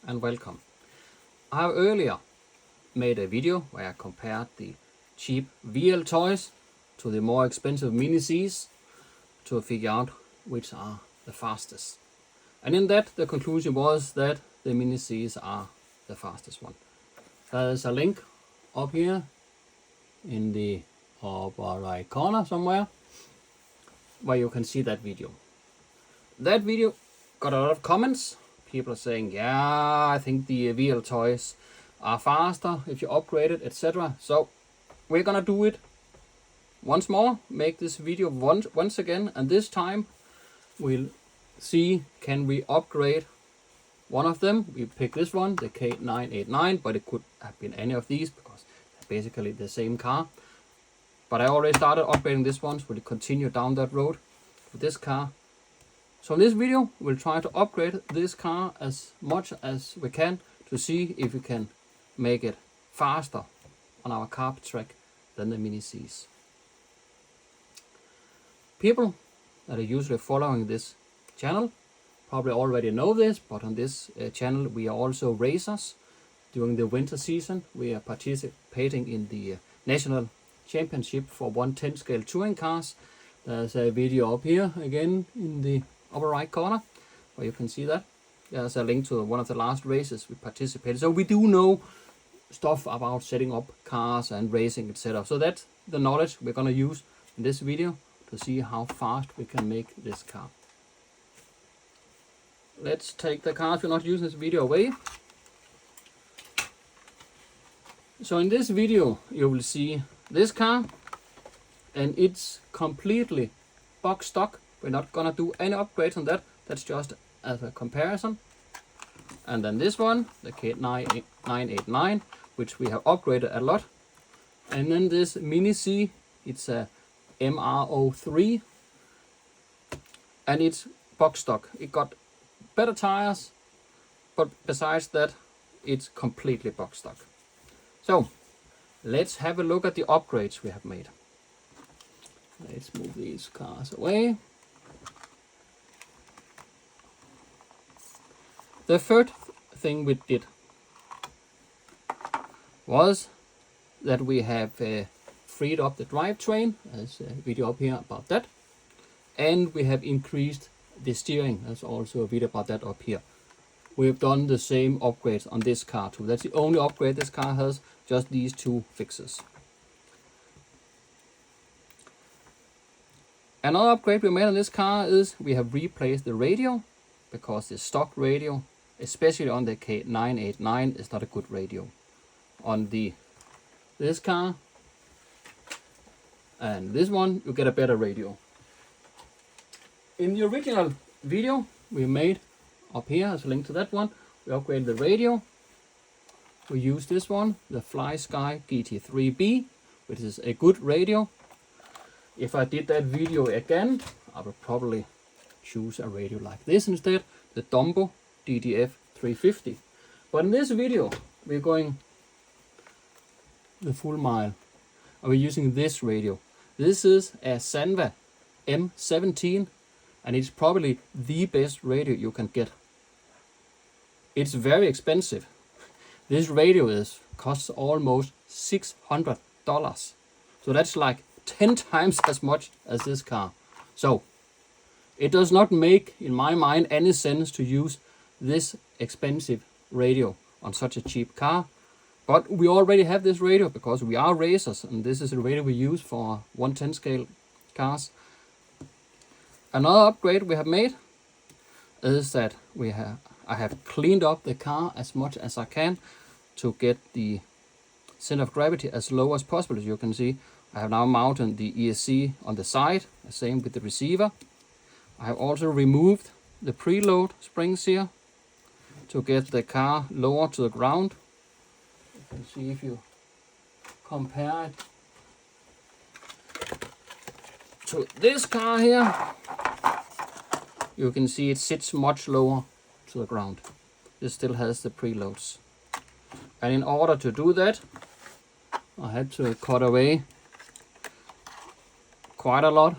and welcome. I have earlier made a video where I compared the cheap WLToys to the more expensive Mini-Zs to figure out which are the fastest. And in that the conclusion was that the Mini-Zs are the fastest one. There's a link up here in the upper right corner somewhere where you can see that video. That video got a lot of comments. People are saying, yeah, I think the WLToys are faster if you upgrade it, etc. So we're gonna do it once more, make this video once again, and this time we'll see, can we upgrade one of them. We pick this one, the K989, but it could have been any of these because they're basically the same car. But I already started upgrading this one, so we'll continue down that road with this car. So in this video, we'll try to upgrade this car as much as we can to see if we can make it faster on our carpet track than the Mini-Zs. People that are usually following this channel probably already know this, but on this channel we are also racers. During the winter season we are participating in the National Championship for 110 scale touring cars. There's a video up here again in the upper right corner where you can see that. There's a link to one of the last races we participated. So we do know stuff about setting up cars and racing, etc. So that's the knowledge we're going to use in this video to see how fast we can make this car. Let's take the cars we're not using this video away. So in this video you will see this car, and it's completely box stock. We're not gonna do any upgrades on that. That's just as a comparison. And then this one, the K989, which we have upgraded a lot. And then this Mini-Z, it's a MR03, and it's box stock. It got better tires, but besides that, it's completely box stock. So let's have a look at the upgrades we have made. Let's move these cars away. The first thing we did was that we have freed up the drivetrain. There's a video up here about that. And we have increased the steering. There's also a video about that up here. We've done the same upgrades on this car too. That's the only upgrade this car has, just these two fixes. Another upgrade we made on this car is we have replaced the radio, because the stock radio, especially on the K989, is not a good radio. On this car and this one, you get a better radio. In the original video we made up here, there's a link to that one, we upgraded the radio. We used this one, the FlySky GT3B, which is a good radio. If I did that video again, I would probably choose a radio like this instead, the Dumbo DDF 350. But in this video, we're going the full mile. We're using this radio. This is a Sanwa M17, and it's probably the best radio you can get. It's very expensive. This radio costs almost $600. So that's like 10 times as much as this car. So it does not make, in my mind, any sense to use this expensive radio on such a cheap car. But we already have this radio because we are racers, and this is the radio we use for 110 scale cars. Another upgrade we have made is that I have cleaned up the car as much as I can to get the center of gravity as low as possible. As you can see, I have now mounted the ESC on the side, the same with the receiver. I have also removed the preload springs here to get the car lower to the ground. You can see if you compare it to this car here, you can see it sits much lower to the ground. This still has the preloads. And in order to do that, I had to cut away quite a lot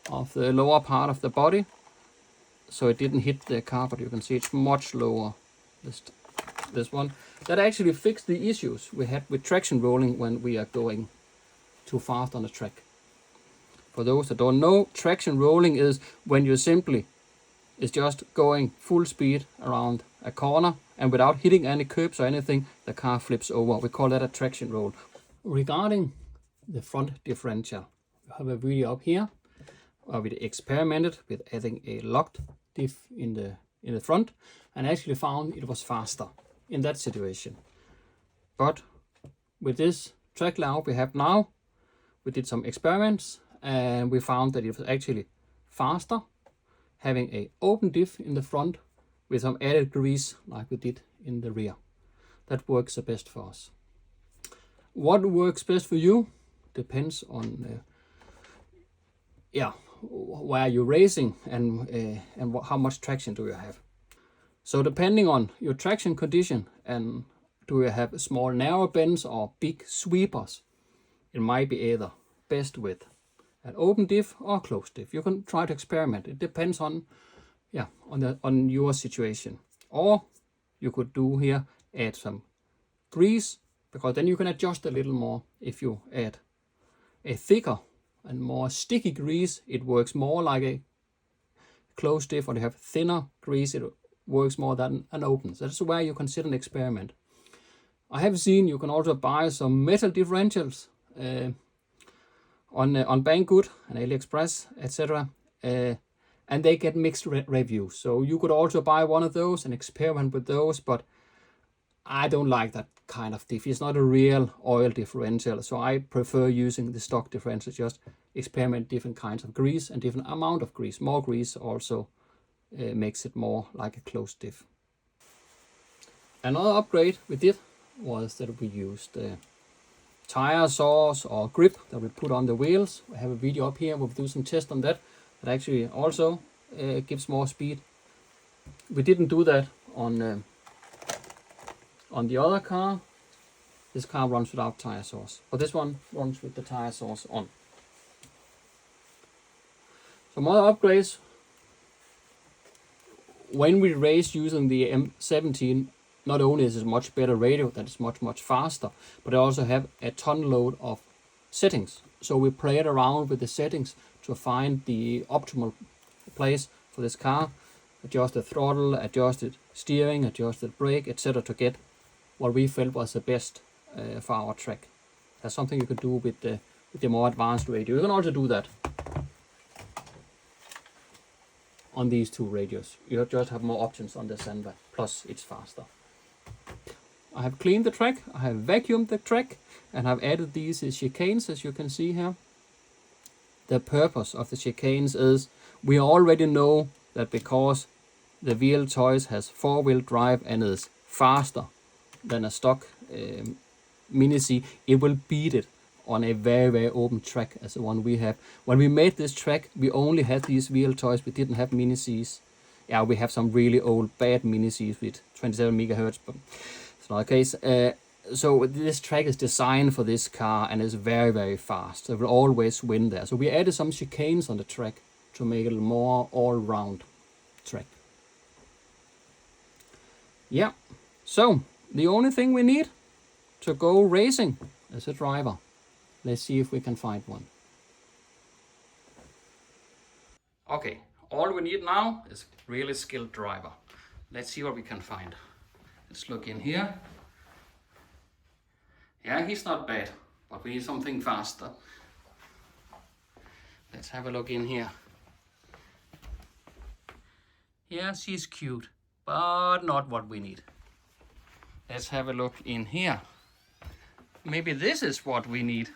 of the lower part of the body so it didn't hit the car, but you can see it's much lower. Just this one, that actually fixed the issues we had with traction rolling when we are going too fast on the track. For those that don't know, traction rolling is when you simply is just going full speed around a corner and without hitting any curbs or anything, the car flips over. We call that a traction roll. Regarding the front differential, we have a video up here where we experimented with adding a locked diff in the front and actually found it was faster in that situation. But with this track layout we have now, we did some experiments and we found that it was actually faster having a open diff in the front with some added grease like we did in the rear. That works the best for us. What works best for you depends on where you're racing and how much traction do you have. So depending on your traction condition and do you have small narrow bends or big sweepers, it might be either best with an open diff or closed diff. You can try to experiment. It depends on your situation. Or you could do here, add some grease, because then you can adjust a little more. If you add a thicker and more sticky grease, it works more like a closed diff, or you have thinner grease, it works more than an open. So that's where you can sit and experiment. I have seen you can also buy some metal differentials on Banggood and AliExpress, etc. And they get mixed reviews. So you could also buy one of those and experiment with those, but I don't like that kind of diff. It's not a real oil differential, so I prefer using the stock differential. Just experiment different kinds of grease and different amount of grease. More grease also makes it more like a closed diff. Another upgrade we did was that we used tire saws or grip that we put on the wheels. We have a video up here where we do some tests on that. That actually also gives more speed. We didn't do that on the other car. This car runs without tire saws, but this one runs with the tire saws on. Some other upgrades. When we race using the M17, not only is it a much better radio, that is much faster, but I also have a ton load of settings. So we played around with the settings to find the optimal place for this car. Adjusted throttle, adjusted steering, adjusted brake, etc. to get what we felt was the best for our track. That's something you can do with the more advanced radio. You can also do that on these two radios. You just have more options on the sender, plus it's faster. I have cleaned the track, I have vacuumed the track, and I've added these chicanes, as you can see here. The purpose of the chicanes is we already know that because the WLToys has 4-wheel drive and is faster than a stock Mini-Z, it will beat it on a very open track as the one we have. When we made this track, we only had these WLToys, we didn't have Mini-Zs. Yeah, we have some really old bad Mini-Zs with 27 megahertz, but it's not the case. So this track is designed for this car and is very fast. So it will always win there. So we added some chicanes on the track to make it a more all-round track. Yeah, so the only thing we need to go racing is a driver. Let's see if we can find one. Okay, all we need now is a really skilled driver. Let's see what we can find. Let's look in here. Yeah, he's not bad, but we need something faster. Let's have a look in here. Yes, he's cute, but not what we need. Let's have a look in here. Maybe this is what we need.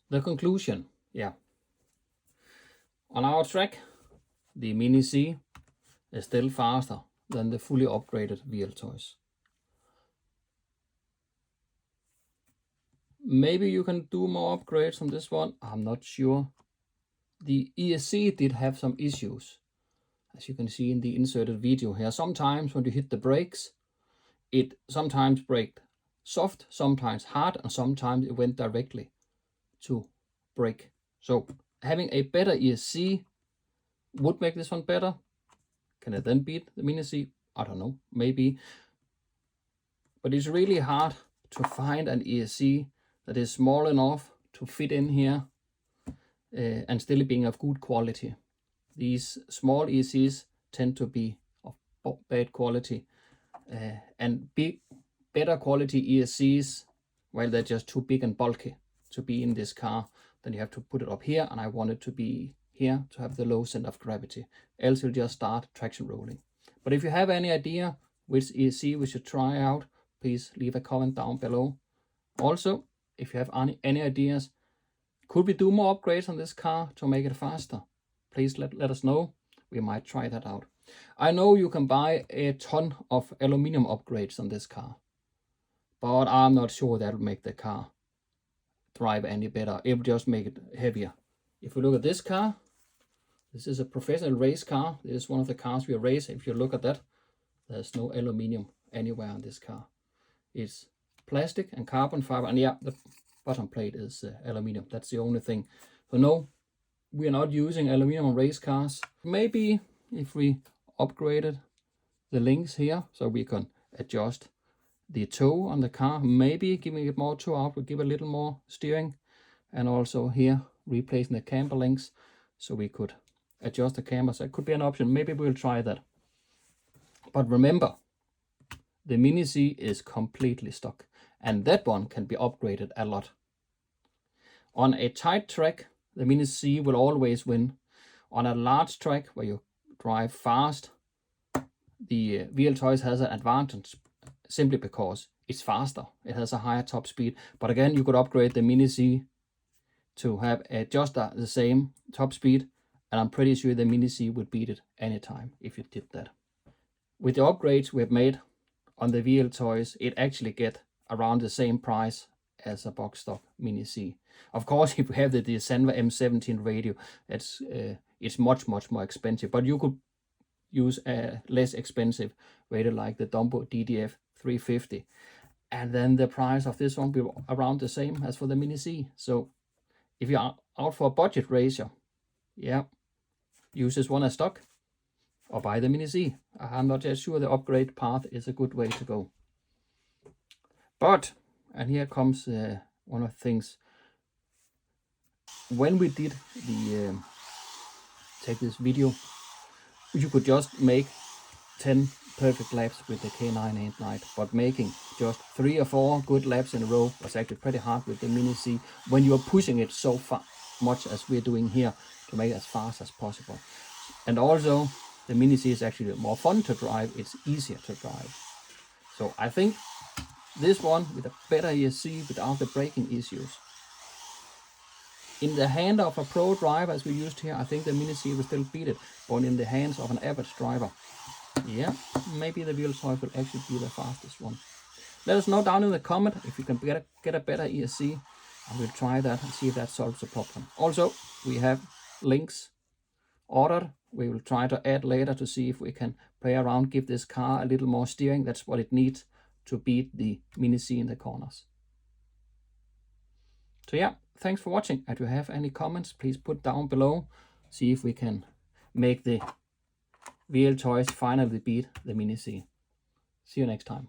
the conclusion, yeah. On our track, the Mini-Z is still faster than the fully upgraded WLToys. Maybe you can do more upgrades on this one, I'm not sure. The ESC did have some issues, as you can see in the inserted video here. Sometimes when you hit the brakes, it sometimes braked soft, sometimes hard, and sometimes it went directly to brake. So having a better ESC would make this one better. Can it then beat the Mini-Z? I don't know, maybe. But it's really hard to find an ESC that is small enough to fit in here and still being of good quality. These small ESCs tend to be of bad quality, and better quality ESCs, well, they're just too big and bulky to be in this car. Then you have to put it up here, and I want it to be here to have the low center of gravity, else you'll just start traction rolling. But if you have any idea which ESC we should try out, please leave a comment down below. Also, if you have any ideas, could we do more upgrades on this car to make it faster? Please let us know. We might try that out. I know you can buy a ton of aluminum upgrades on this car, but I'm not sure that will make the car drive any better. It will just make it heavier. If we look at this car, this is a professional race car. This is one of the cars we race. If you look at that, there's no aluminum anywhere on this car. It's plastic and carbon fiber, and yeah, the bottom plate is aluminum. That's the only thing. So no, we are not using aluminum on race cars. Maybe if we upgraded the links here so we can adjust the toe on the car, maybe giving it more toe out will give a little more steering, and also here replacing the camber links so we could adjust the camber. So it could be an option. Maybe we'll try that. But remember, the Mini-Z is completely stock, and that one can be upgraded a lot. On a tight track, the Mini-Z will always win. On a large track where you drive fast, the WLToys has an advantage simply because it's faster. It has a higher top speed. But again, you could upgrade the Mini-Z to have just the same top speed, and I'm pretty sure the Mini-Z would beat it anytime if you did that. With the upgrades we have made on the WLToys, it actually get around the same price as a box stock Mini-Z. Of course, if you have the Senva M17 radio, it's much more expensive, but you could use a less expensive radio like the Dumbo DDF 350, and then the price of this one will be around the same as for the Mini-Z. So if you're out for a budget racer, yeah, use this one as stock or buy the Mini-Z. I'm not just sure the upgrade path is a good way to go. But, and here comes one of the things, when we did the take this video, you could just make 10 perfect laps with the K989, but making just 3 or 4 good laps in a row was actually pretty hard with the Mini-Z when you are pushing it so much as we're doing here to make it as fast as possible. And also, the Mini-Z is actually more fun to drive. It's easier to drive. So I think this one with a better ESC without the braking issues, in the hand of a pro driver as we used here, I think the Mini-Z will still beat it. But in the hands of an average driver, yeah, maybe the WLToys will actually be the fastest one. Let us know down in the comment if you can get a better ESC, and we'll try that and see if that solves the problem. Also, we have links ordered. We will try to add later to see if we can play around, give this car a little more steering. That's what it needs to beat the Mini-Z in the corners. So yeah, thanks for watching. If you have any comments, please put down below. See if we can make the WLToys finally beat the Mini-Z. See you next time.